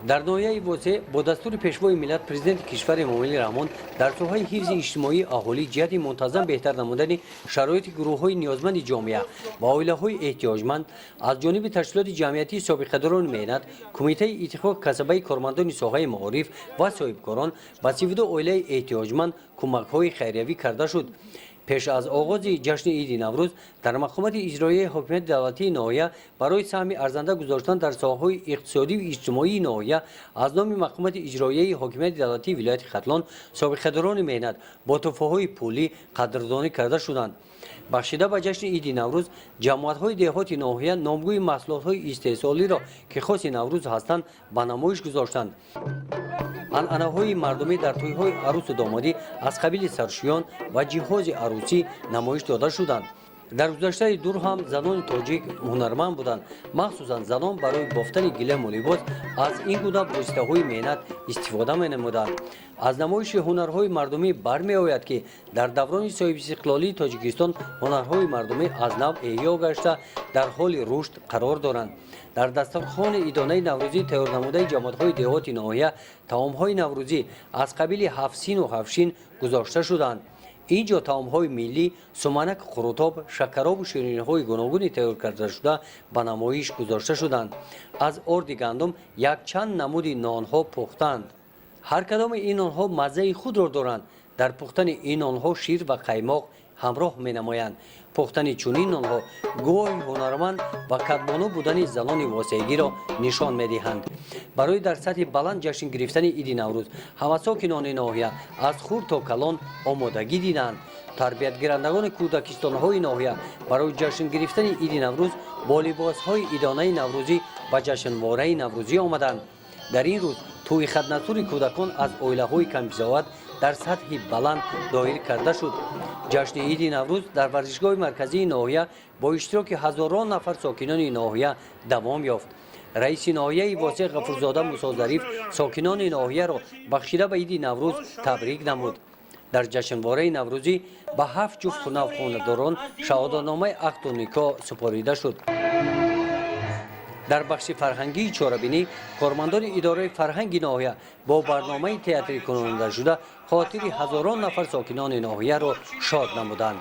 در ناحیه واسه با دستور پیشوای ملت پرزیدنت کشور امامعلی رحمان در ساحه حفظ اجتماعی اهالی جهت منتظم بهتر نمودن شرایط گروه‌های نیازمند جامعه و عائله‌های احتیاجمند از جانب تشکیلات جمعیتی سابقه‌داران مهنت کمیته اتفاق کسبه کارمندان ساحه معارف و صاحبکاران به 32 عائله احتیاجمند کمک‌های خیریوی کرده شد. پیش از آغاز جشن عید نوروز در مقامات اجرایی حکومت دولتی ناحیه برای سهم ارزنده گذاشتن در ساحه‌های اقتصادی و اجتماعی ناحیه از نام مقامات اجرایی حکومت دولتی ولایت ختلان سابقه‌داران مهنت با تحفه‌های پولی قدردانی کرده شدند. بخشیده به جشن عید نوروز جماعت‌های دهات ناحیه نامگوی محصولات‌های استحصالی را که خاص نوروز هستند به نمایش گذاشتند. عنعنه‌های مردمی در توی‌های عروس و دامادی از قبیل سرشیان و جهاز عروسی نمایش داده شدند. در گذشته دور هم زنان تاجیک هنرمند بودند، مخصوصا زنان برای بافتن گلیم و لباس از این گونه واسطه‌های مهنت استفاده می‌نمودند. از نمایش هنرهای مردمی برمی‌آید که در دوران صاحب استقلالی تاجیکستان هنرهای مردمی از نو احیا گشته در حال رشد قرار دارند. در دسترخوان عیدانه نوروزی تیار نموده جماعت‌های دهات ناحیه طعام‌های نوروزی از قبیل هفسین و هفشین گذاشته شدند. اینجا طعام‌های ملی، سمنک، قروتاب، شکراب و شیرینی‌های گوناگون تیار کرده شده به نمایش گذاشته شدند. از آرد گندم یک چند نمود نان‌ها پختند. هر کدام این نان‌ها مزه خود را دارند. در پختن این نان‌ها شیر و قیماق همراه می‌نمایند. پختن چنین نان‌ها گوی هنرمند و کدبانو بودن زنان واسعگی را نشان می‌دهند. برای در سطح بلند جشن گرفتن عید نوروز همه ساکنان ناحیه از خرد تا کلان آمادگی دیدند. تربیت گیرندگان کودکستان‌های ناحیه برای جشن گرفتن عید نوروز با لباس‌های عیدانه نوروزی و جشنواره نوروزی آمدند. در این روز توی خدنسور کودکان از عائله‌های کم‌بساوت در سطح بلند دایر کرده شد. جشن عید نوروز در ورزشگاه مرکزی ناحیه با اشتراک هزاران نفر ساکنان ناحیه دوام یافت. رئیس ناحیه واسع غفورزاده موسی ظریف ساکنان ناحیه را بخشیده به عید نوروز تبریک نمود. در جشنواره نوروزی به 7 جفت خانه‌داران شهادتنامه عقد و نکاح سپاریده شد. در بخش فرهنگی چاره‌بینی کارمندان اداره فرهنگ ناحیه با برنامه تئاتری کننده شده خاطر هزاران نفر ساکنان ناحیه را شاد نمودند.